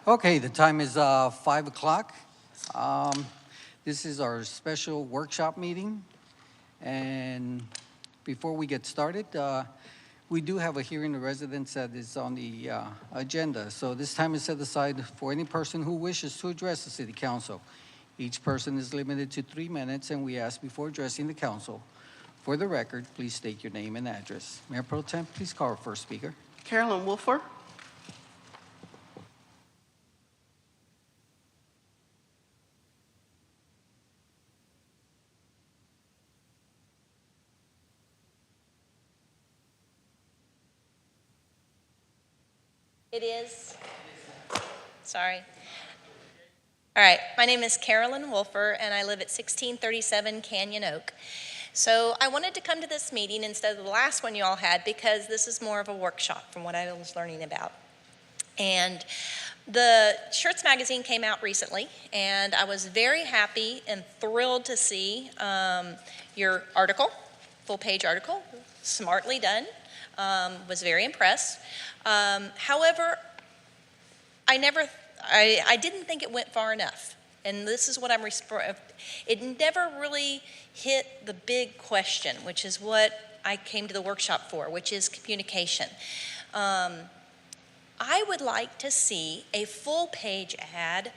Okay, the time is 5 o'clock. This is our special workshop meeting. And before we get started, we do have a hearing of residents that is on the agenda. So this time is set aside for any person who wishes to address the city council. Each person is limited to 3 minutes, and we ask before addressing the council, for the record, please state your name and address. Mayor Pro Tem, please call our first speaker. Carolyn Wolfer. It is? Sorry. All right, my name is Carolyn Wolfer, and I live at 1637 Canyon Oak. So I wanted to come to this meeting instead of the last one you all had because this is more of a workshop from what I was learning about. And the Schertz magazine came out recently, and I was very happy and thrilled to see your article, full-page article, smartly done. Was very impressed. However, I didn't think it went far enough. And this is what it never really hit the big question, which is what I came to the workshop for, which is communication. I would like to see a full-page ad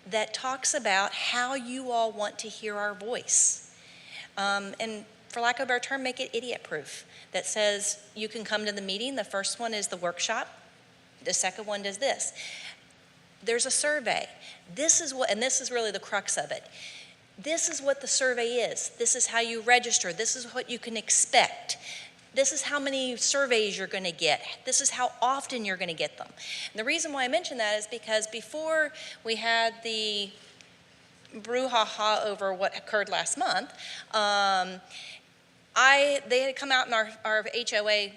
that talks about how you all want to hear our voice. And for lack of a better term, make it idiot-proof. That says you can come to the meeting. The first one is the workshop. The second one does this. There's a survey. This is really the crux of it. This is what the survey is. This is how you register. This is what you can expect. This is how many surveys you're going to get. This is how often you're going to get them. And the reason why I mention that is because before we had the brouhaha over what occurred last month, they had come out in our HOA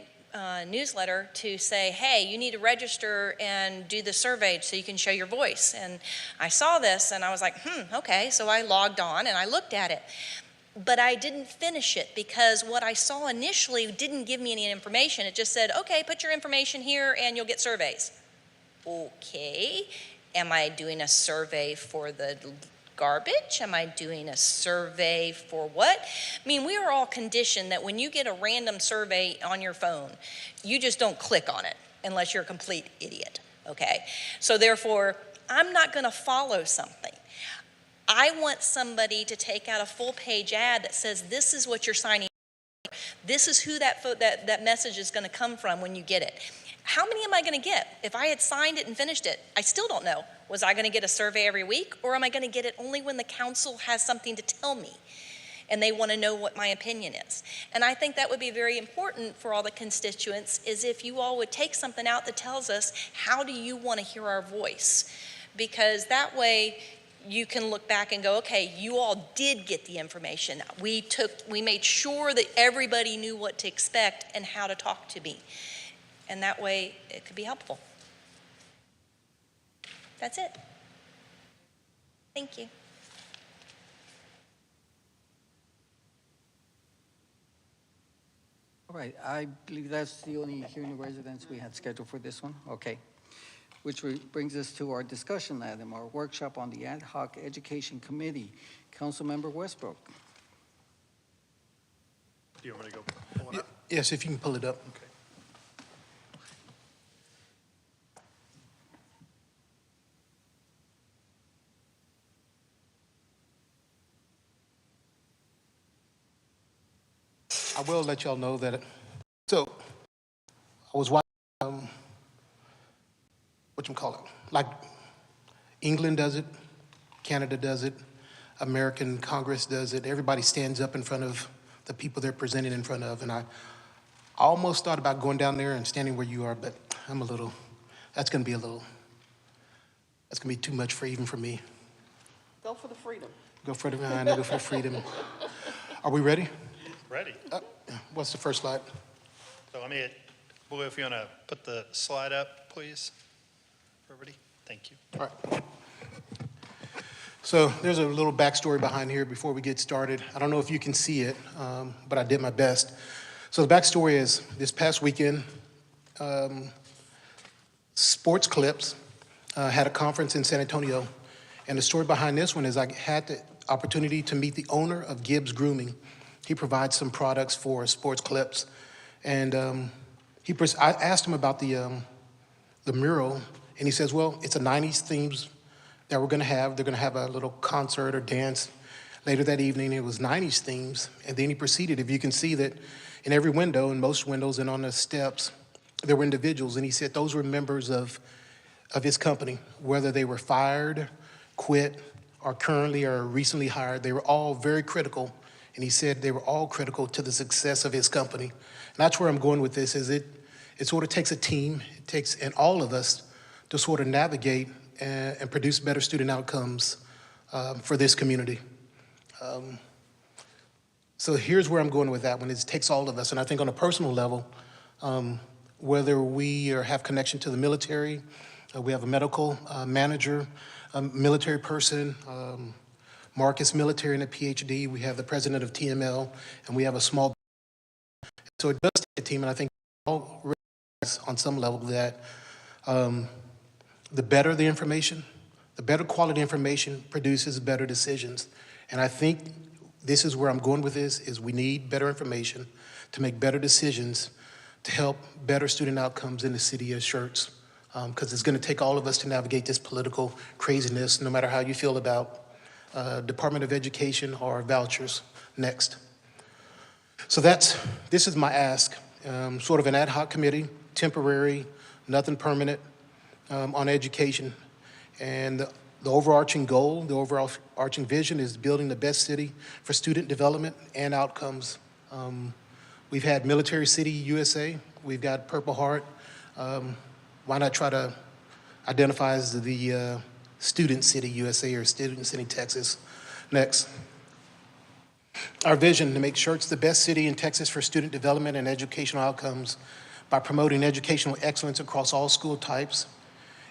newsletter to say, hey, you need to register and do the survey so you can show your voice. And I saw this and I was like, okay. So I logged on and I looked at it. But I didn't finish it because what I saw initially didn't give me any information. It just said, okay, put your information here and you'll get surveys. Okay, am I doing a survey for the garbage? Am I doing a survey for what? I mean, we are all conditioned that when you get a random survey on your phone, you just don't click on it unless you're a complete idiot, okay? So therefore, I'm not gonna follow something. I want somebody to take out a full-page ad that says this is what you're signing up for. This is who that message is gonna come from when you get it. How many am I gonna get? If I had signed it and finished it, I still don't know. Was I gonna get a survey every week, or am I gonna get it only when the council has something to tell me and they wanna know what my opinion is? And I think that would be very important for all the constituents, is if you all would take something out that tells us, how do you wanna hear our voice? Because that way, you can look back and go, okay, you all did get the information. We made sure that everybody knew what to expect and how to talk to me. And that way, it could be helpful. That's it. Thank you. All right, I believe that's the only hearing of residents we had scheduled for this one. Okay. Which brings us to our discussion item, our workshop on the Ad Hoc Education Committee. Councilmember Westbrook. Do you want me to go pull it up? Yes, if you can pull it up. Okay. I will let y'all know that, so I was watching, like England does it, Canada does it, American Congress does it. Everybody stands up in front of the people they're presenting in front of. And I almost thought about going down there and standing where you are, but that's gonna be too much for even for me. Go for the freedom. Go for the freedom. Are we ready? Ready. What's the first slide? So Blue, if you want to put the slide up, please, for everybody. Thank you. All right. So there's a little backstory behind here before we get started. I don't know if you can see it, but I did my best. So the backstory is this past weekend, Sports Clips had a conference in San Antonio. And the story behind this one is I had the opportunity to meet the owner of Gibbs Grooming. He provides some products for sports clips. And I asked him about the mural, and he says, well, it's a 90s themes that we're gonna have. They're gonna have a little concert or dance later that evening. It was 90s themes. And then he proceeded, if you can see that in every window, in most windows and on the steps, there were individuals. And he said those were members of his company, whether they were fired, quit, or currently or recently hired. They were all very critical. And he said they were all critical to the success of his company. And that's where I'm going with this, is it sort of takes a team, it takes and all of us to sort of navigate and produce better student outcomes for this community. So here's where I'm going with that one. It takes all of us. And I think on a personal level, whether we have connection to the military, we have a medical manager, a military person, Marcus military and a PhD, we have the president of TML, and we have a small. So it does take a team, and I think all realize on some level that the better the information, the better quality information produces better decisions. And I think this is where I'm going with this, is we need better information to make better decisions to help better student outcomes in the city of Schertz. Because it's going to take all of us to navigate this political craziness, no matter how you feel about Department of Education or vouchers. Next. So this is my ask, sort of an ad hoc committee, temporary, nothing permanent, on education. And the overarching goal, the overarching vision is building the best city for student development and outcomes. We've had Military City USA, we've got Purple Heart. Why not try to identify as the Student City USA or Student City Texas? Next. Our vision to make Schertz the best city in Texas for student development and educational outcomes by promoting educational excellence across all school types,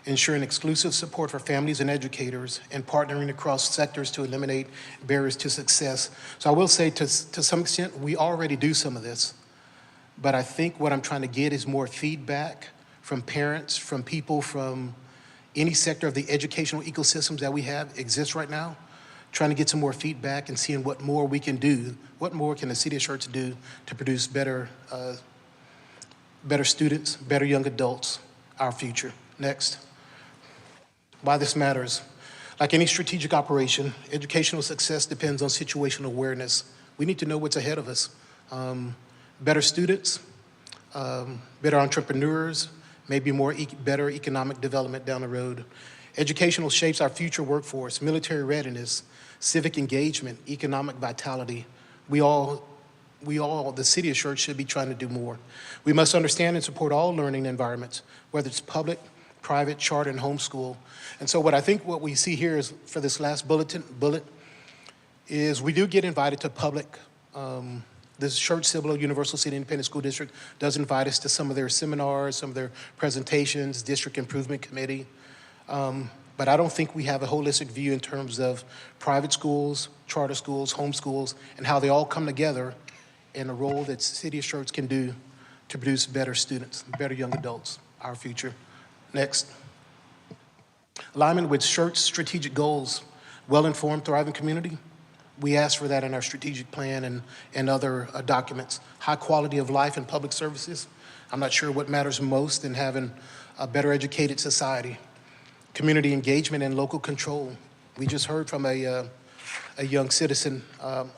ensuring exclusive support for families and educators, and partnering across sectors to eliminate barriers to success. So I will say to some extent, we already do some of this, but I think what I'm trying to get is more feedback from parents, from people from any sector of the educational ecosystems that we have exist right now, trying to get some more feedback and seeing what more we can do, what more can the city of Schertz do to produce better students, better young adults, our future. Next. Why this matters. Like any strategic operation, educational success depends on situational awareness. We need to know what's ahead of us. Better students, better entrepreneurs, maybe better economic development down the road. Educational shapes our future workforce, military readiness, civic engagement, economic vitality. We all, the city of Schertz should be trying to do more. We must understand and support all learning environments, whether it's public, private, charter, and homeschool. And so what we see here is, for this last bullet, is we do get invited to public. This Schertz Cibolo Universal City Independent School District does invite us to some of their seminars, some of their presentations, District Improvement Committee. But I don't think we have a holistic view in terms of private schools, charter schools, homeschools, and how they all come together in a role that City of Schertz can do to produce better students, better young adults, our future. Next. Alignment with Schertz strategic goals, well-informed, thriving community. We ask for that in our strategic plan and other documents. High quality of life and public services. I'm not sure what matters most in having a better educated society. Community engagement and local control. We just heard from a young citizen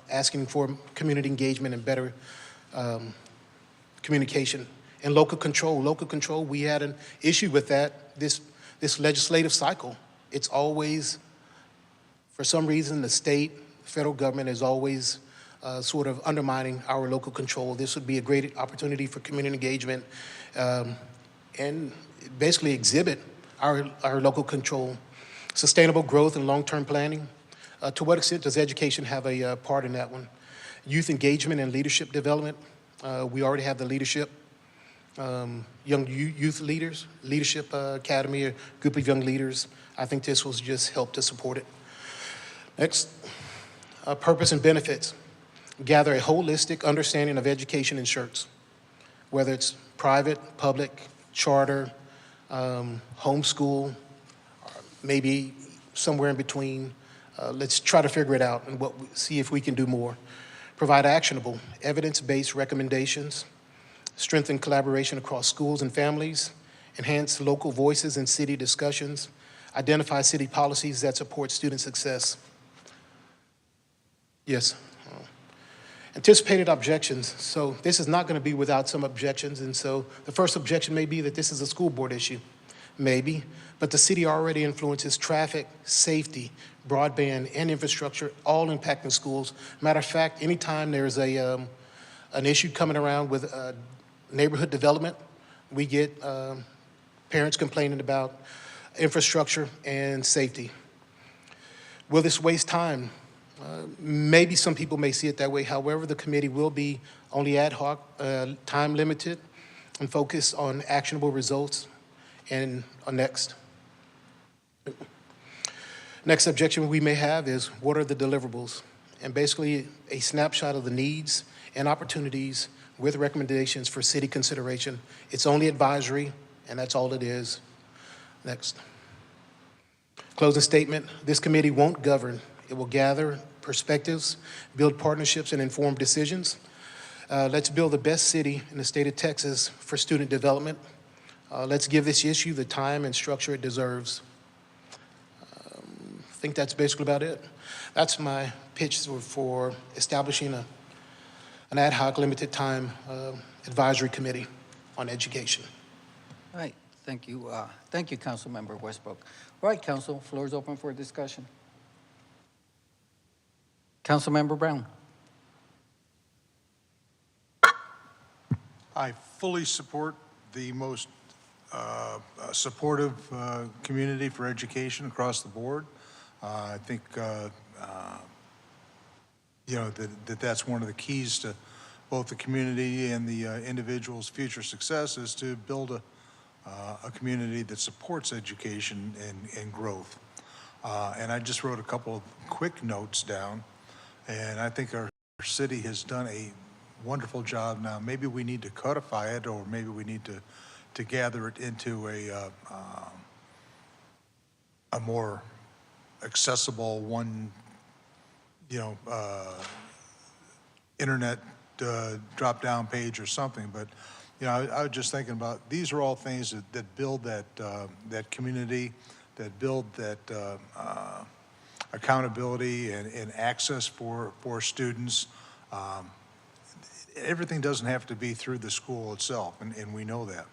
asking for community engagement and better communication. And local control, we had an issue with that this legislative cycle. It's always, for some reason, the state, federal government is always sort of undermining our local control. This would be a great opportunity for community engagement and basically exhibit our local control. Sustainable growth and long-term planning. To what extent does education have a part in that one? Youth engagement and leadership development. We already have the leadership, young youth leaders, leadership academy, a group of young leaders. I think this will just help to support it. Next, purpose and benefits. Gather a holistic understanding of education in Schertz, whether it's private, public, charter, homeschool, maybe somewhere in between. Let's try to figure it out and see if we can do more. Provide actionable, evidence-based recommendations, strengthen collaboration across schools and families, enhance local voices in city discussions, identify city policies that support student success. Yes. Anticipated objections. So this is not going to be without some objections. And so the first objection may be that this is a school board issue. Maybe. But the city already influences traffic, safety, broadband, and infrastructure, all impacting schools. Matter of fact, anytime there's an issue coming around with neighborhood development, we get parents complaining about infrastructure and safety. Will this waste time? Maybe some people may see it that way. However, the committee will be only ad hoc, time limited, and focused on actionable results. And next objection we may have is, what are the deliverables? And basically a snapshot of the needs and opportunities with recommendations for city consideration. It's only advisory, and that's all it is. Next. Closing statement, this committee won't govern. It will gather perspectives, build partnerships, and inform decisions. Let's build the best city in the state of Texas for student development. Let's give this issue the time and structure it deserves. I think that's basically about it. That's my pitch for establishing an ad hoc limited time advisory committee on education. All right, thank you. Thank you, Councilmember Westbrook. All right, Council, floor is open for discussion. Councilmember Brown. I fully support the most supportive community for education across the board. I think you know that's one of the keys to both the community and the individual's future success is to build a community that supports education and growth. And I just wrote a couple of quick notes down, and I think our city has done a wonderful job. Now, maybe we need to codify it, or maybe we need to gather it into a more accessible one, you know, internet drop-down page or something. But you know, I was just thinking about these are all things that build that community, that build that accountability and access for students. Everything doesn't have to be through the school itself, and we know that.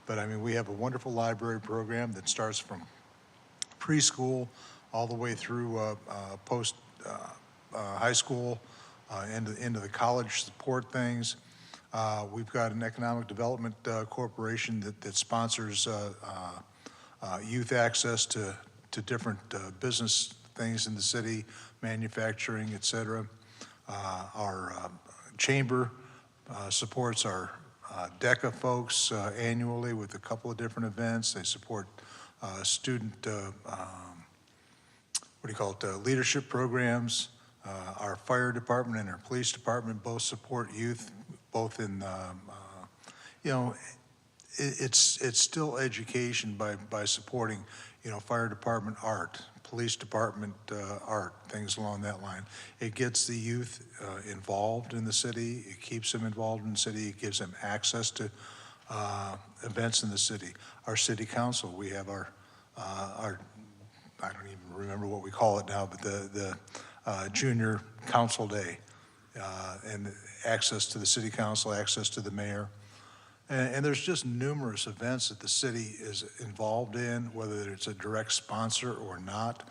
But I mean, we have a wonderful library program that starts from preschool all the way through post high school into the college support things. We've got an economic development corporation that sponsors youth access to different business things in the city, manufacturing, et cetera. Our chamber supports our DECA folks annually with a couple of different events. They support student, leadership programs. Our fire department and our police department both support youth, both in, you know, it's still education by supporting, you know, fire department art, police department art, things along that line. It gets the youth involved in the city. It keeps them involved in the city. It gives them access to events in the city. Our city council, we have our I don't even remember what we call it now, but the junior council day, and access to the city council, access to the mayor. And there's just numerous events that the city is involved in, whether it's a direct sponsor or not.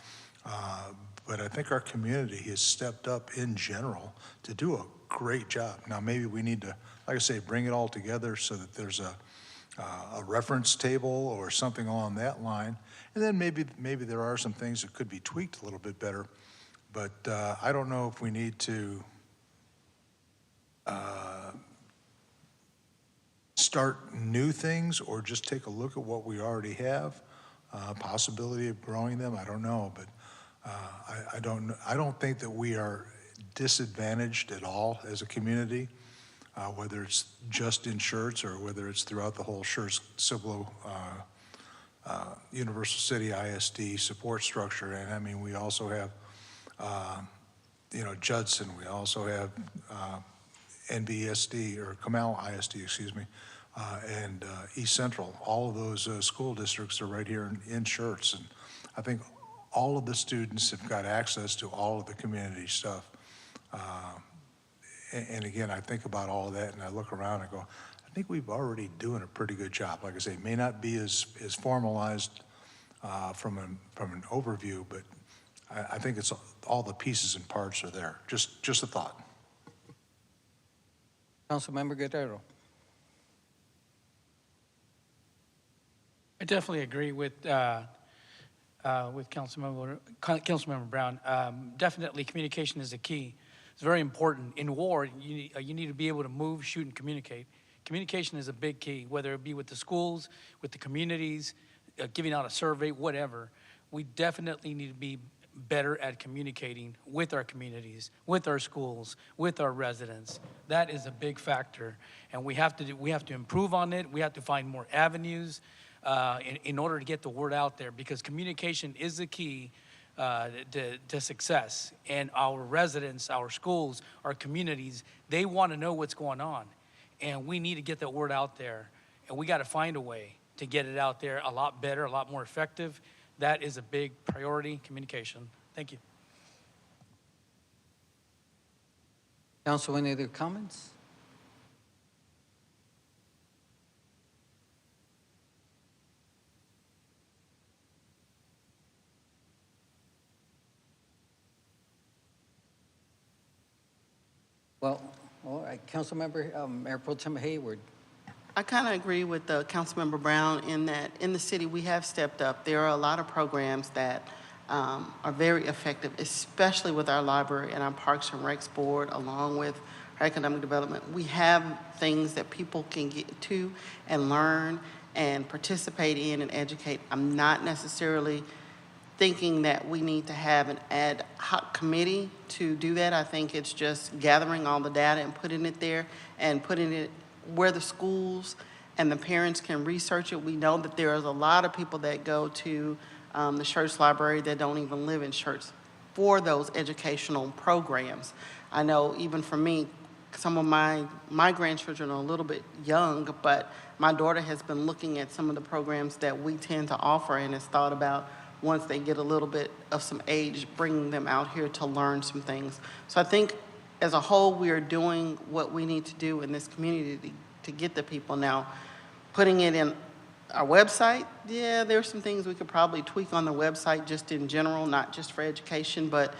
But I think our community has stepped up in general to do a great job. Now, maybe we need to, like I say, bring it all together so that there's a reference table or something along that line. And then maybe there are some things that could be tweaked a little bit better. But I don't know if we need to start new things or just take a look at what we already have. Possibility of growing them, I don't know. But I don't think that we are disadvantaged at all as a community, whether it's just in Schertz or whether it's throughout the whole Schertz-Cibolo Universal City ISD support structure. And I mean, we also have, Judson, we also have NBSD, or Comal ISD, excuse me, and East Central. All of those school districts are right here in Schertz. And I think all of the students have got access to all of the community stuff. And again, I think about all of that and I look around and go, I think we've already doing a pretty good job. Like I say, it may not be as formalized from an overview, but I think it's all the pieces and parts are there. Just a thought. Councilmember Guerrero. I definitely agree with Councilmember Brown. Definitely, communication is a key. It's very important. In war, you need to be able to move, shoot, and communicate. Communication is a big key, whether it be with the schools, with the communities, giving out a survey, whatever. We definitely need to be better at communicating with our communities, with our schools, with our residents. That is a big factor, and we have to improve on it. We have to find more avenues in order to get the word out there, because communication is the key to success. And our residents, our schools, our communities, they want to know what's going on, and we need to get that word out there, and we got to find a way to get it out there a lot better, a lot more effective. That is a big priority, communication. Thank you. Council, any other comments? Well, all right, Councilmember, Mayor Pro Tem Hayward. I kind of agree with Councilmember Brown in that in the city we have stepped up. There are a lot of programs that are very effective, especially with our library and our Parks and Recs Board, along with our economic development. We have things that people can get to and learn and participate in and educate. I'm not necessarily thinking that we need to have an ad hoc committee to do that. I think it's just gathering all the data and putting it there and putting it where the schools and the parents can research it. We know that there is a lot of people that go to the Schertz Library that don't even live in Schertz for those educational programs. I know even for me, some of my grandchildren are a little bit young, but my daughter has been looking at some of the programs that we tend to offer and has thought about, once they get a little bit of some age, bringing them out here to learn some things. So I think as a whole, we are doing what we need to do in this community to get the people. Now, putting it in our website, yeah, there's some things we could probably tweak on the website just in general, not just for education, but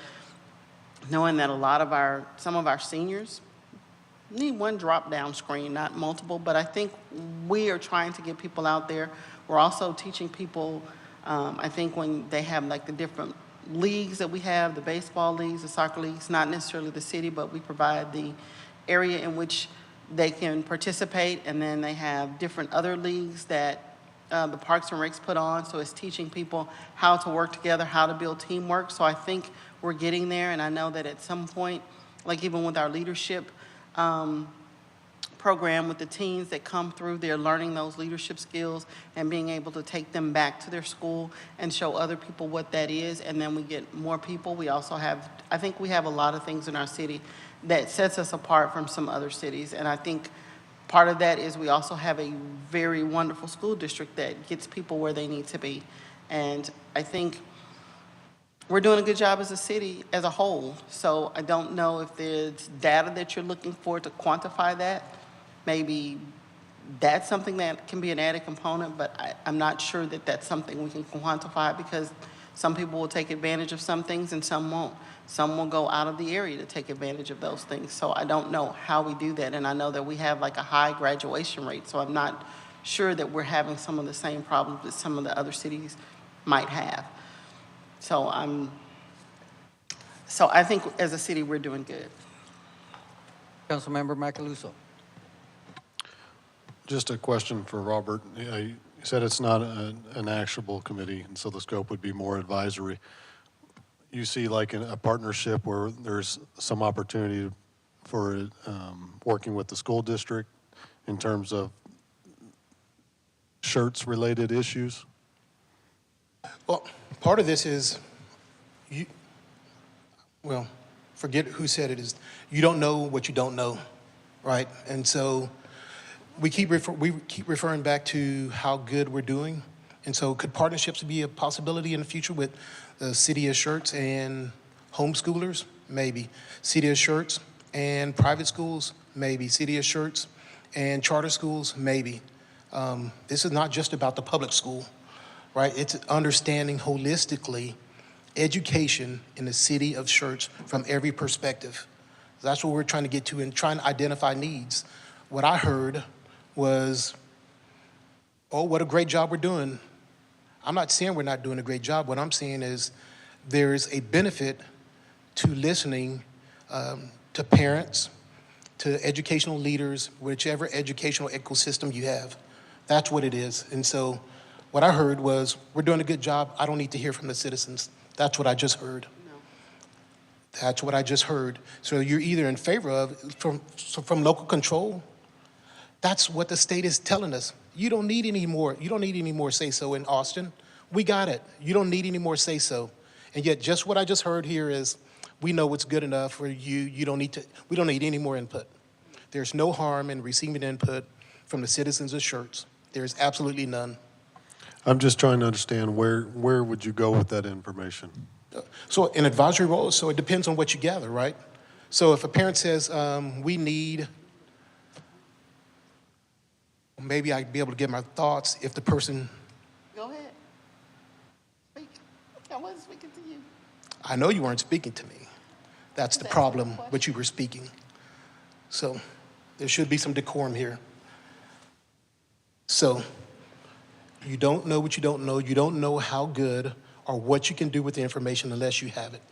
knowing that some of our seniors need one drop-down screen, not multiple, but I think we are trying to get people out there. We're also teaching people, I think when they have like the different leagues that we have, the baseball leagues, the soccer leagues, not necessarily the city, but we provide the area in which they can participate, and then they have different other leagues that the Parks and Recs put on, so it's teaching people how to work together, how to build teamwork. So I think we're getting there, and I know that at some point, like even with our leadership program with the teens that come through, they're learning those leadership skills and being able to take them back to their school and show other people what that is, and then we get more people. We also have, I think we have a lot of things in our city that sets us apart from some other cities, and I think part of that is we also have a very wonderful school district that gets people where they need to be, and I think we're doing a good job as a city as a whole. So I don't know if there's data that you're looking for to quantify that. Maybe that's something that can be an added component, but I'm not sure that that's something we can quantify, because some people will take advantage of some things and some won't. Some will go out of the area to take advantage of those things. So I don't know how we do that. And I know that we have like a high graduation rate, so I'm not sure that we're having some of the same problems that some of the other cities might have. So I think as a city, we're doing good. Councilmember Macaluso. Just a question for Robert. You said it's not an actionable committee, and so the scope would be more advisory. You see like a partnership where there's some opportunity for working with the school district in terms of Schertz-related issues? Well, part of this is, you, well, forget who said it, is you don't know what you don't know, right? And so we keep referring back to how good we're doing. And so could partnerships be a possibility in the future with the city of Schertz and homeschoolers? Maybe. City of Schertz and private schools? Maybe. City of Schertz and charter schools? Maybe. This is not just about the public school, right? It's understanding holistically education in the city of Schertz from every perspective. That's what we're trying to get to and trying to identify needs. What I heard was, oh, what a great job we're doing. I'm not saying we're not doing a great job. What I'm saying is there's a benefit to listening to parents, to educational leaders, whichever educational ecosystem you have. That's what it is. And so what I heard was, we're doing a good job. I don't need to hear from the citizens. That's what I just heard. That's what I just heard. So you're either in favor of, from local control, that's what the state is telling us. You don't need any more say-so in Austin. We got it. You don't need any more say-so. And yet just what I just heard here is, we know what's good enough for you. We don't need any more input. There's no harm in receiving input from the citizens of Schertz. There's absolutely none. I'm just trying to understand where would you go with that information? So an advisory role, so it depends on what you gather, right? So if a parent says, we need, maybe I'd be able to get my thoughts if the person, Go ahead. Speak. I wasn't speaking to you. I know you weren't speaking to me. That's the That's problem, my question. but you were speaking. So there should be some decorum here. So you don't know what you don't know. You don't know how good or what you can do with the information unless you have it.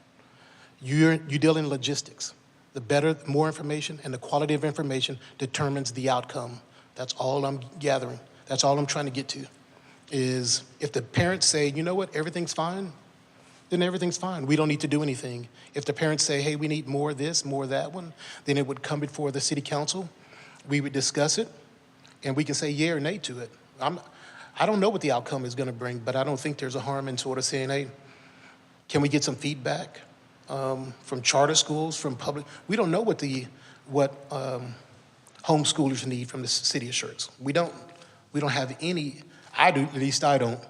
You deal in logistics. The better, more information and the quality of information determines the outcome. That's all I'm gathering. That's all I'm trying to get to, is if the parents say, you know what, everything's fine, then everything's fine. We don't need to do anything. If the parents say, hey, we need more of this, more of that one, then it would come before the city council. We would discuss it, and we can say yea or nay to it. I don't know what the outcome is going to bring, but I don't think there's a harm in sort of saying, hey, can we get some feedback from charter schools, from public? We don't know what homeschoolers need from the city of Schertz. We don't have any, I do, at least I don't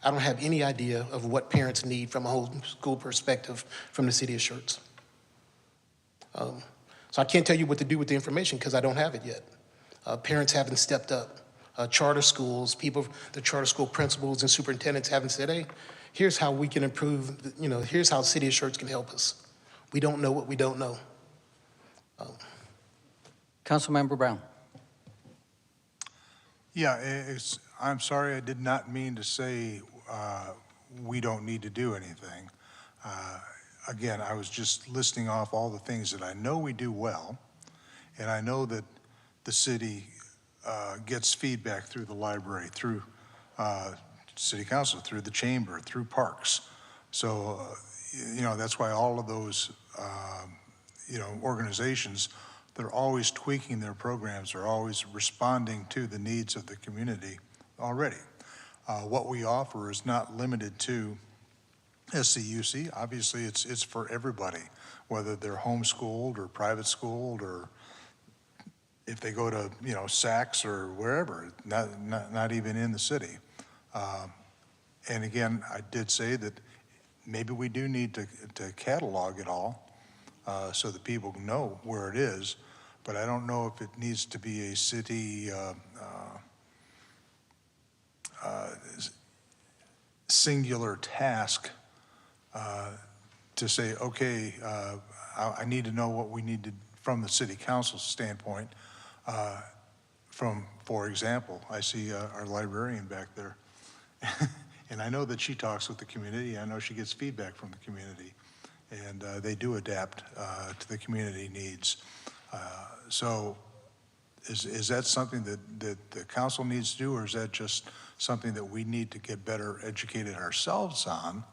have any idea of what parents need from a homeschool perspective from the city of Schertz. So I can't tell you what to do with the information because I don't have it yet. Parents haven't stepped up. Charter schools, the charter school principals and superintendents haven't said, hey, here's how we can improve, here's how the city of Schertz can help us. We don't know what we don't know. Councilmember Brown. Yeah, I'm sorry, I did not mean to say we don't need to do anything. Again, I was just listing off all the things that I know we do well, and I know that the city gets feedback through the library, through city council, through the chamber, through parks. So, that's why all of those, organizations, they're always tweaking their programs, they're always responding to the needs of the community already. What we offer is not limited to SCUC. Obviously, it's for everybody, whether they're homeschooled or private schooled, or if they go to, Saks or wherever, not even in the city. And again, I did say that maybe we do need to catalog it all so that people know where it is, but I don't know if it needs to be a city singular task to say, okay, I need to know what we need to, from the city council standpoint. For example, I see our librarian back there, and I know that she talks with the community. I know she gets feedback from the community, and they do adapt to the community needs. So is that something that the council needs to do, or is that just something that we need to get better educated ourselves on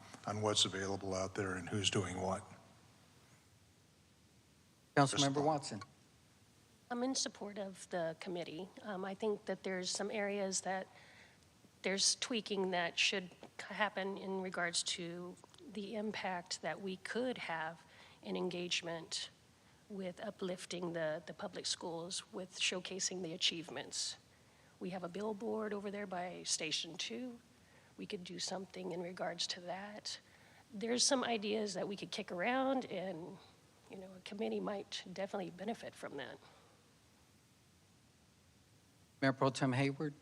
what's available out there and who's doing what? Councilmember Watson. I'm in support of the committee. I think that there's some areas that there's tweaking that should happen in regards to the impact that we could have in engagement with uplifting the public schools, with showcasing the achievements. We have a billboard over there by Station 2. We could do something in regards to that. There's some ideas that we could kick around, and a committee might definitely benefit from that. Mayor Pro Tem Hayward?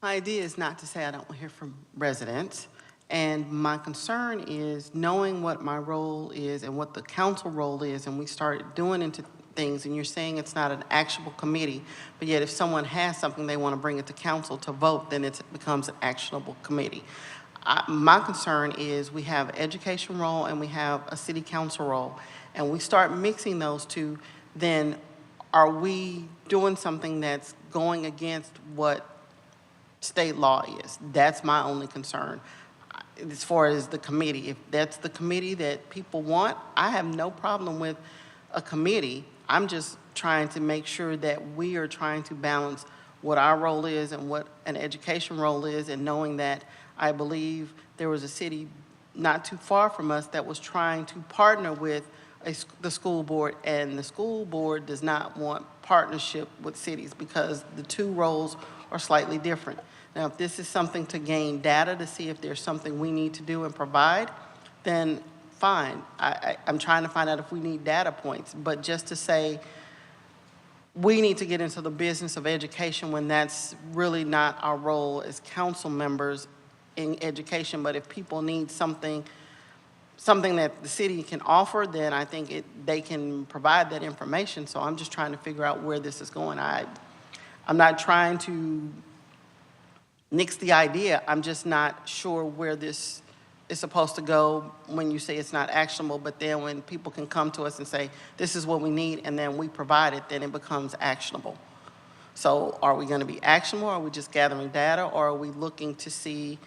My idea is not to say I don't hear from residents. And my concern is knowing what my role is and what the council role is, and we start doing into things, and you're saying it's not an actionable committee, but yet if someone has something they want to bring it to council to vote, then it becomes an actionable committee. My concern is we have an education role and we have a city council role, and we start mixing those two, then are we doing something that's going against what state law is? That's my only concern. As far as the committee, if that's the committee that people want, I have no problem with a committee. I'm just trying to make sure that we are trying to balance what our role is and what an education role is, and knowing that I believe there was a city not too far from us that was trying to partner with the school board, and the school board does not want partnership with cities because the two roles are slightly different. Now, if this is something to gain data to see if there's something we need to do and provide, then fine. I'm trying to find out if we need data points, but just to say we need to get into the business of education when that's really not our role as council members in education. But if people need something that the city can offer, then I think they can provide that information. So I'm just trying to figure out where this is going. I'm not trying to nix the idea. I'm just not sure where this is supposed to go when you say it's not actionable, but then when people can come to us and say, this is what we need, and then we provide it, then it becomes actionable. So are we going to be actionable? Are we just gathering data? Or are we looking to see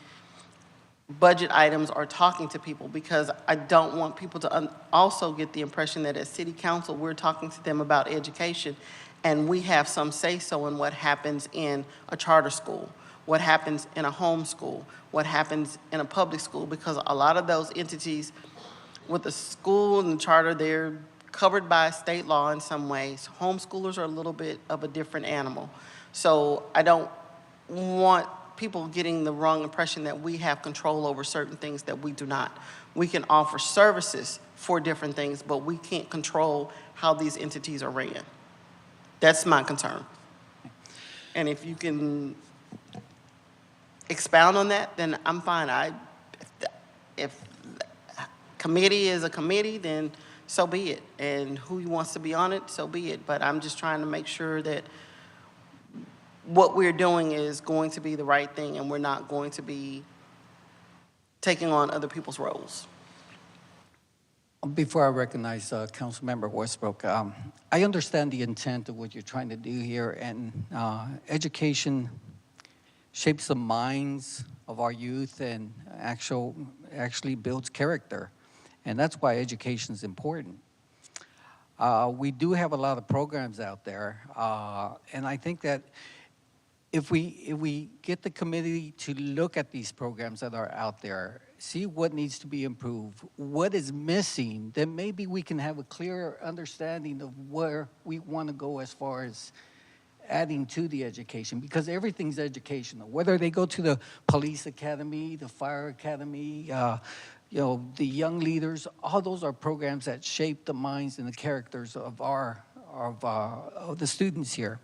budget items or talking to people? Because I don't want people to also get the impression that as city council, we're talking to them about education, and we have some say-so in what happens in a charter school, what happens in a home school, what happens in a public school, because a lot of those entities with the school and the charter, they're covered by state law in some ways. Homeschoolers are a little bit of a different animal. So I don't want people getting the wrong impression that we have control over certain things that we do not. We can offer services for different things, but we can't control how these entities are ran. That's my concern. And if you can expound on that, then I'm fine. If committee is a committee, then so be it. And who wants to be on it, so be it. But I'm just trying to make sure that what we're doing is going to be the right thing, and we're not going to be taking on other people's roles. Before I recognize Councilmember Westbrook, I understand the intent of what you're trying to do here, and education shapes the minds of our youth and actually builds character. And that's why education is important. We do have a lot of programs out there, and I think that if we get the committee to look at these programs that are out there, see what needs to be improved, what is missing, then maybe we can have a clearer understanding of where we want to go as far as adding to the education, because everything's educational. Whether they go to the police academy, the fire academy, the young leaders, all those are programs that shape the minds and the characters of the students here.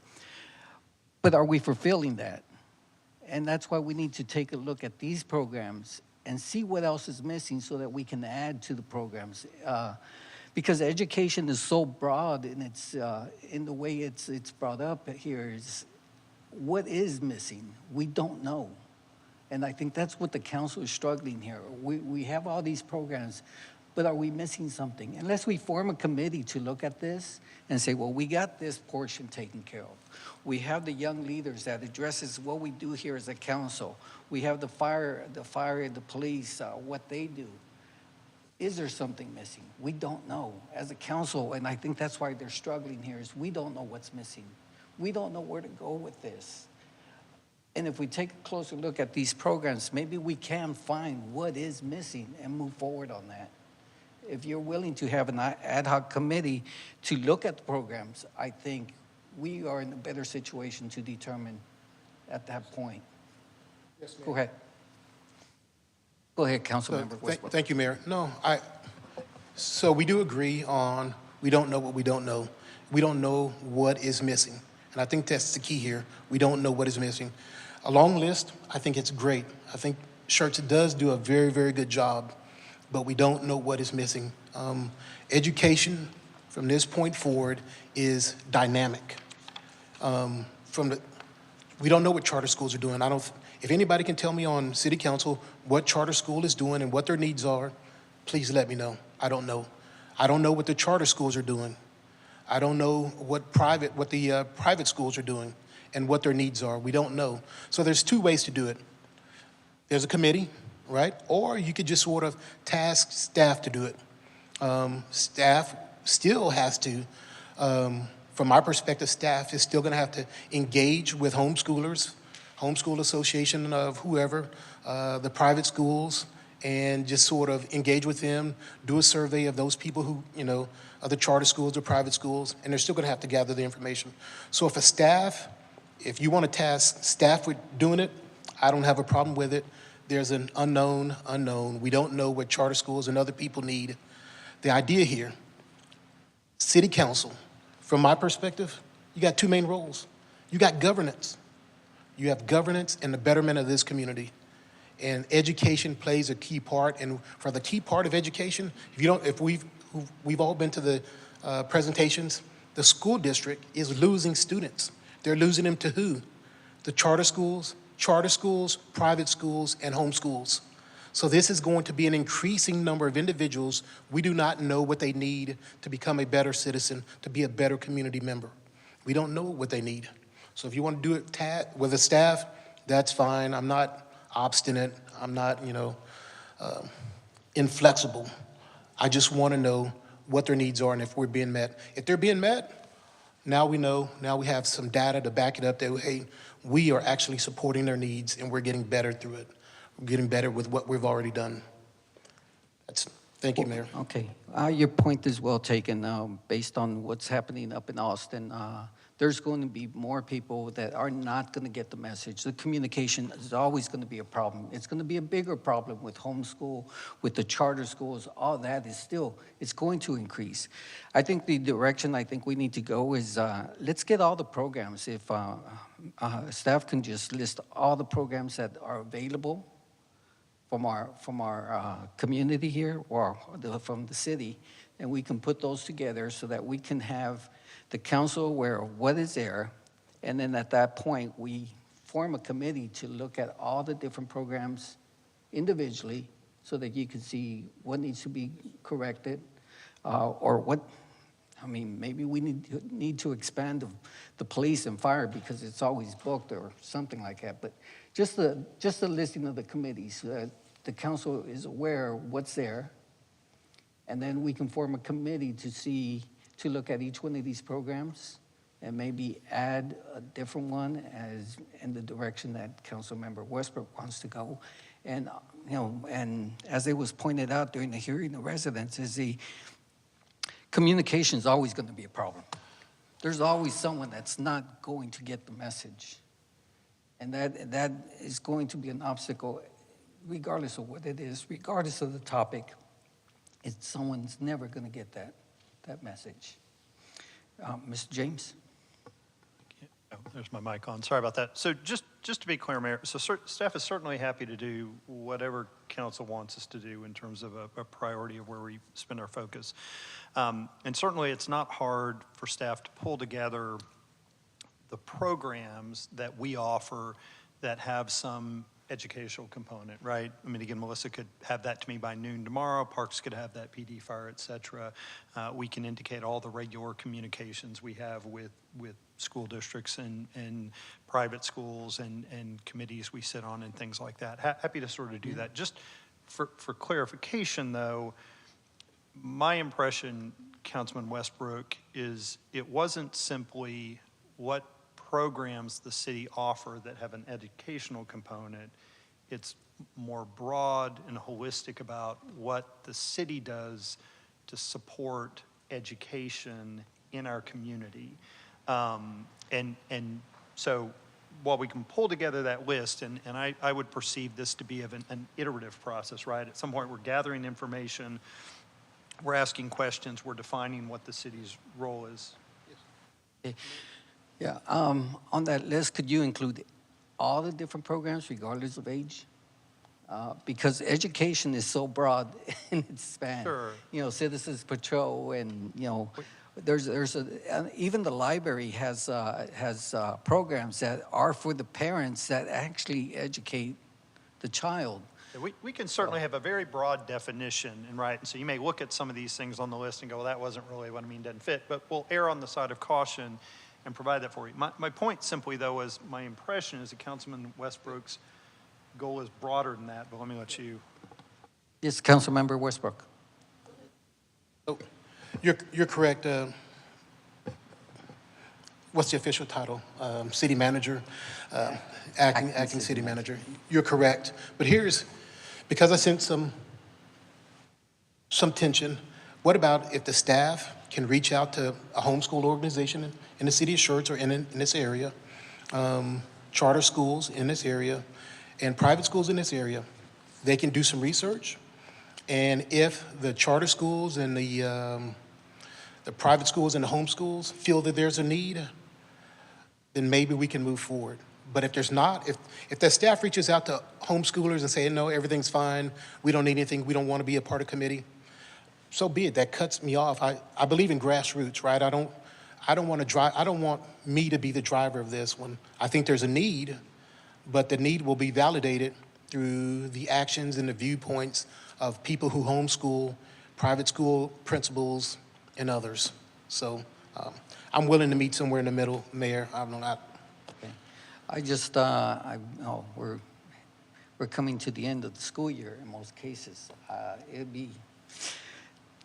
But are we fulfilling that? And that's why we need to take a look at these programs and see what else is missing so that we can add to the programs. Because education is so broad, and it's in the way it's brought up here is what is missing? We don't know. And I think that's what the council is struggling here. We have all these programs, but are we missing something? Unless we form a committee to look at this and say, well, we got this portion taken care of. We have the young leaders that addresses what we do here as a council. We have the fire, the police, what they do. Is there something missing? We don't know as a council, and I think that's why they're struggling here, is we don't know what's missing. We don't know where to go with this. And if we take a closer look at these programs, maybe we can find what is missing and move forward on that. If you're willing to have an ad hoc committee to look at the programs, I think we are in a better situation to determine at that point. Yes, Go ahead. Go ahead, Councilmember Westbrook. Thank you, Mayor. No, so we do agree on, we don't know what we don't know. We don't know what is missing. And I think that's the key here. We don't know what is missing. A long list, I think it's great. I think Schertz does do a very, very good job, but we don't know what is missing. Education from this point forward is dynamic. We don't know what charter schools are doing. If anybody can tell me on city council what charter school is doing and what their needs are, please let me know. I don't know. I don't know what the charter schools are doing. I don't know what the private schools are doing and what their needs are. We don't know. So there's two ways to do it. There's a committee, right? Or you could just sort of task staff to do it. Staff still has to, from my perspective, staff is still going to have to engage with homeschoolers, homeschool association of whoever, the private schools, and just sort of engage with them, do a survey of those people who, of the charter schools or private schools, and they're still going to have to gather the information. So if you want to task staff with doing it, I don't have a problem with it. There's an unknown. We don't know what charter schools and other people need. The idea here, city council, from my perspective, you got two main roles. You got governance. You have governance and the betterment of this community. And education plays a key part. And for the key part of education, if we've all been to the presentations, the school district is losing students. They're losing them to who? The charter schools, private schools, and homeschools. So this is going to be an increasing number of individuals. We do not know what they need to become a better citizen, to be a better community member. We don't know what they need. So if you want to do it with the staff, that's fine. I'm not obstinate. I'm not, inflexible. I just want to know what their needs are and if we're being met. If they're being met, now we know, now we have some data to back it up that, hey, we are actually supporting their needs and we're getting better through it. We're getting better with what we've already done. Thank you, Mayor. Okay, your point is well taken. Based on what's happening up in Austin, there's going to be more people that are not going to get the message. The communication is always going to be a problem. It's going to be a bigger problem with homeschool, with the charter schools. All that is still, it's going to increase. I think the direction I think we need to go is let's get all the programs. If staff can just list all the programs that are available from our community here or from the city, and we can put those together so that we can have the council aware of what is there, and then at that point, we form a committee to look at all the different programs individually so that you can see what needs to be corrected, or what, maybe we need to expand the police and fire because it's always booked or something like that, but just the listing of the committees so that the council is aware of what's there, and then we can form a committee to look at each one of these programs and maybe add a different one as in the direction that Councilmember Westbrook wants to go. And, and as it was pointed out during the hearing, the residents is the communication is always going to be a problem. There's always someone that's not going to get the message. And that is going to be an obstacle regardless of what it is, regardless of the topic. Someone's never going to get that message. Mr. James? Oh, there's my mic on. Sorry about that. So just to be clear, Mayor, so staff is certainly happy to do whatever council wants us to do in terms of a priority of where we spend our focus. And certainly it's not hard for staff to pull together the programs that we offer that have some educational component, right? Again, Melissa could have that to me by noon tomorrow. Parks could have that, PD, fire, et cetera. We can indicate all the regular communications we have with school districts and private schools and committees we sit on and things like that. Happy to sort of do that. Just for clarification, though, my impression, Councilman Westbrook, is it wasn't simply what programs the city offer that have an educational component. It's more broad and holistic about what the city does to support education in our community. And so while we can pull together that list, and I would perceive this to be of an iterative process, right? At some point, we're gathering information, we're asking questions, we're defining what the city's role is. Yeah, on that list, could you include all the different programs regardless of age? Because education is so broad in its span. Sure. You know, Citizens Patrol and, you know, even the library has programs that are for the parents that actually educate the child. Yeah, we can certainly have a very broad definition, and right, and so you may look at some of these things on the list and go, well, that wasn't really what I mean, doesn't fit, but we'll err on the side of caution and provide that for you. My point simply, though, is my impression is that Councilman Westbrook's goal is broader than that, but let me let you. Yes, Councilmember Westbrook. Oh, you're correct. What's the official title? City manager, acting city manager. You're correct. But because I sense some tension, what about if the staff can reach out to a homeschool organization in the city of Schertz or in this area, charter schools in this area, and private schools in this area? They can do some research, and if the charter schools and the private schools and the homeschools feel that there's a need, then maybe we can move forward. But if there's not, if the staff reaches out to homeschoolers and say, no, everything's fine, we don't need anything, we don't want to be a part of committee, so be it. That cuts me off. I believe in grassroots, right? I don't want me to be the driver of this one. I think there's a need, but the need will be validated through the actions and the viewpoints of people who homeschool, private school principals, and others. So I'm willing to meet somewhere in the middle, Mayor. I'm not. Okay. We're coming to the end of the school year in most cases.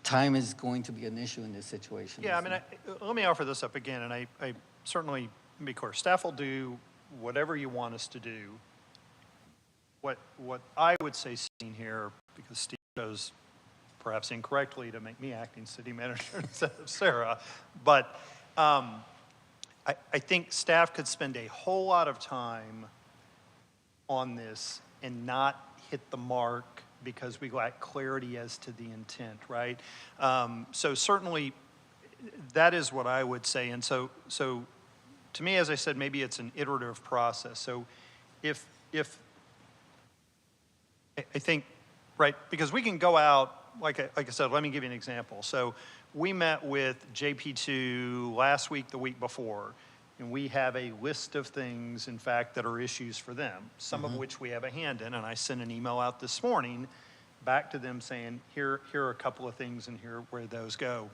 Time is going to be an issue in this situation. Yeah, I mean, let me offer this up again, and I certainly, be clear, staff will do whatever you want us to do. What I would say sitting here, because Steve chose perhaps incorrectly to make me acting city manager instead of Sarah, but I think staff could spend a whole lot of time on this and not hit the mark because we lack clarity as to the intent, right? So certainly that is what I would say. And so to me, as I said, maybe it's an iterative process. So if I think, right, because we can go out, like I said, let me give you an example. So we met with JP2 last week, the week before, and we have a list of things, in fact, that are issues for them, some of which we have a hand in, and I sent an email out this morning back to them saying, here are a couple of things and here where those go.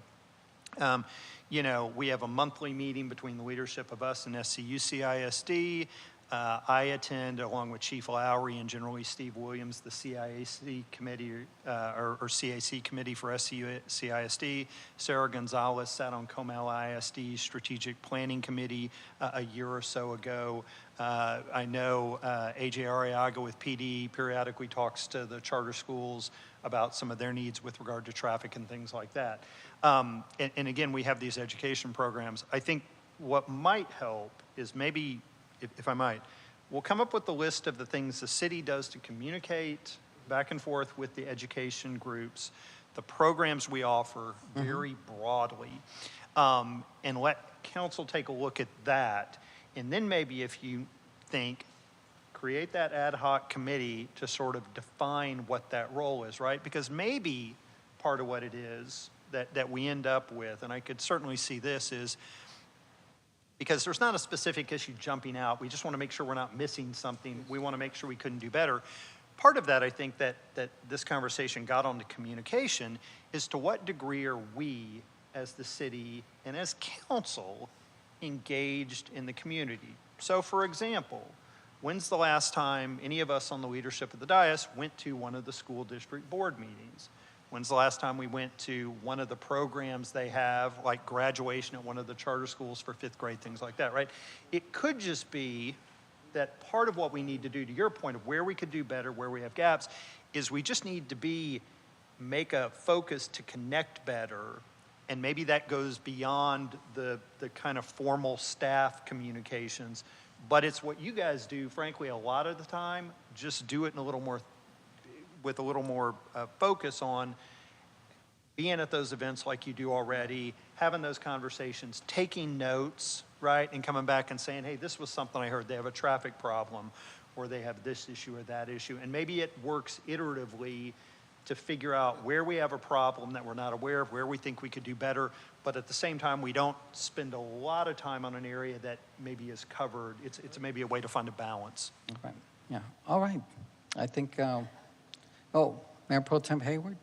You know, we have a monthly meeting between the leadership of us and SCUCISD. I attend, along with Chief Lowry and generally Steve Williams, the CIAC committee, or CAC committee for SCUCISD. Sarah Gonzalez sat on Comal ISD Strategic Planning Committee a year or so ago. I know AJ Arriaga with PD periodically talks to the charter schools about some of their needs with regard to traffic and things like that. And again, we have these education programs. I think what might help is maybe, if I might, we'll come up with the list of the things the city does to communicate back and forth with the education groups, the programs we offer very broadly, and let council take a look at that. And then maybe if you think, create that ad hoc committee to sort of define what that role is, right? Because maybe part of what it is that we end up with, and I could certainly see this, is because there's not a specific issue jumping out. We just want to make sure we're not missing something. We want to make sure we couldn't do better. Part of that, I think, that this conversation got on to communication is to what degree are we, as the city and as council, engaged in the community. So, for example, when's the last time any of us on the leadership of the dais went to one of the school district board meetings? When's the last time we went to one of the programs they have, like graduation at one of the charter schools for 5th grade, things like that, right? It could just be that part of what we need to do, to your point of where we could do better, where we have gaps, is we just need to make a focus to connect better. And maybe that goes beyond the kind of formal staff communications, but it's what you guys do, frankly, a lot of the time. Just do it in a little more, with a little more focus on being at those events like you do already, having those conversations, taking notes, right, and coming back and saying, hey, this was something I heard. They have a traffic problem, or they have this issue or that issue. And maybe it works iteratively to figure out where we have a problem that we're not aware of, where we think we could do better, but at the same time, we don't spend a lot of time on an area that maybe is covered. It's maybe a way to find a balance. Right. Yeah, all right. I think, Mayor Pro Tem Hayward?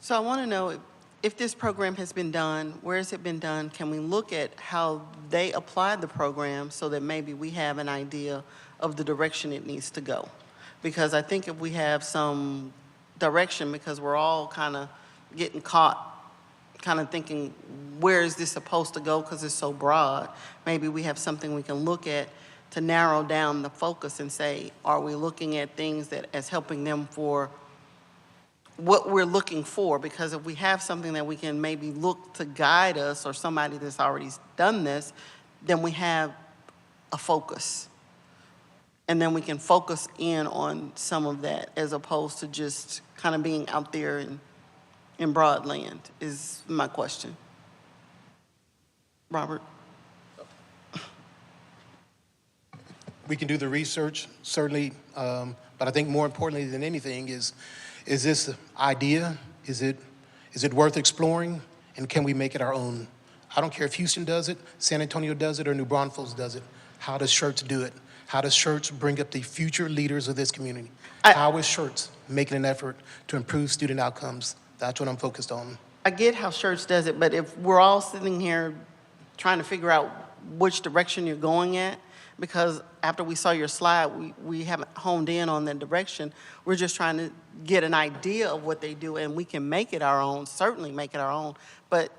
So I want to know if this program has been done, where has it been done? Can we look at how they applied the program so that maybe we have an idea of the direction it needs to go? Because I think if we have some direction, because we're all kind of getting caught, kind of thinking, where is this supposed to go because it's so broad, maybe we have something we can look at to narrow down the focus and say, are we looking at things that as helping them for what we're looking for? Because if we have something that we can maybe look to guide us, or somebody that's already done this, then we have a focus. And then we can focus in on some of that as opposed to just kind of being out there in broad land, is my question. Robert? We can do the research, certainly, but I think more importantly than anything is this idea, is it worth exploring, and can we make it our own? I don't care if Houston does it, San Antonio does it, or New Braunfels does it. How does Schertz do it? How does Schertz bring up the future leaders of this community? How is Schertz making an effort to improve student outcomes? That's what I'm focused on. I get how Schertz does it, but if we're all sitting here trying to figure out which direction you're going at, because after we saw your slide, we haven't honed in on the direction. We're just trying to get an idea of what they do, and we can make it our own, certainly make it our own, but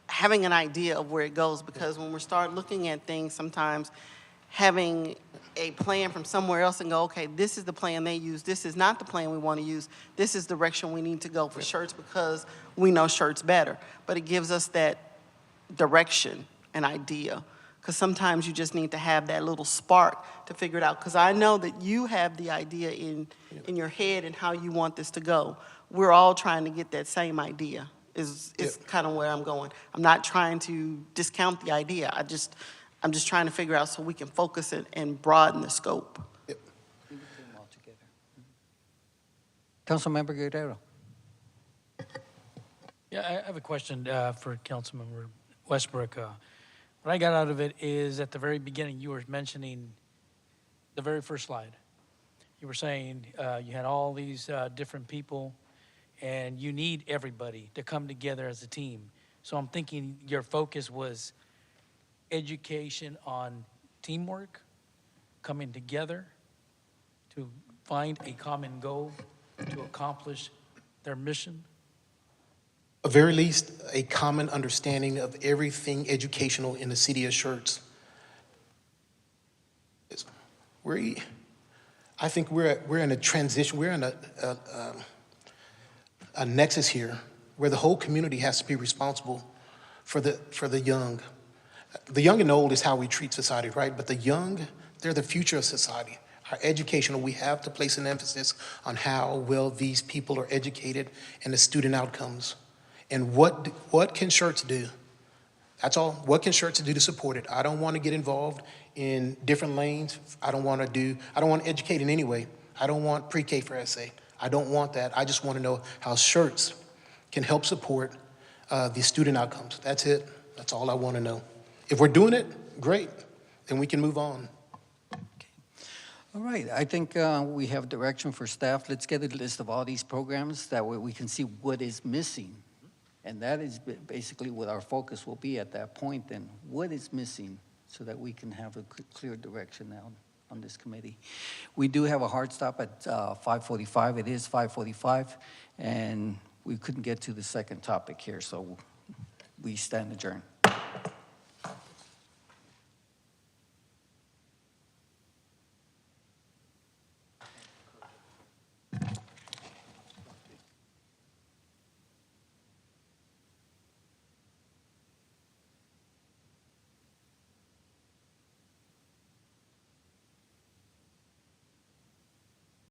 having an idea of where it goes, because when we start looking at things, sometimes having a plan from somewhere else and go, okay, this is the plan they use, this is not the plan we want to use, this is the direction we need to go for Schertz because we know Schertz better. But it gives us that direction, an idea. Because sometimes you just need to have that little spark to figure it out. Because I know that you have the idea in your head and how you want this to go. We're all trying to get that same idea is kind of where I'm going. I'm not trying to discount the idea. I'm just trying to figure out so we can focus it and broaden the scope. Yep. Councilmember Guerrero. Yeah, I have a question for Councilmember Westbrook. What I got out of it is at the very beginning, you were mentioning the very first slide. You were saying you had all these different people and you need everybody to come together as a team. So I'm thinking your focus was education on teamwork, coming together to find a common goal to accomplish their mission. At very least, a common understanding of everything educational in the city of Schertz. I think we're in a transition. We're in a nexus here where the whole community has to be responsible for the young. The young and old is how we treat society, right? But the young, they're the future of society. Our educational, we have to place an emphasis on how well these people are educated and the student outcomes. And what can Schertz do? That's all. What can Schertz do to support it? I don't want to get involved in different lanes. I don't want to educate in any way. I don't want pre-K for essay. I don't want that. I just want to know how Schertz can help support the student outcomes. That's it. That's all I want to know. If we're doing it, great. Then we can move on. All right, I think we have direction for staff. Let's get a list of all these programs. That way we can see what is missing. And that is basically what our focus will be at that point then. What is missing so that we can have a clear direction now on this committee. We do have a hard stop at 5:45. It is 5:45. And we couldn't get to the second topic here, so we stand adjourned.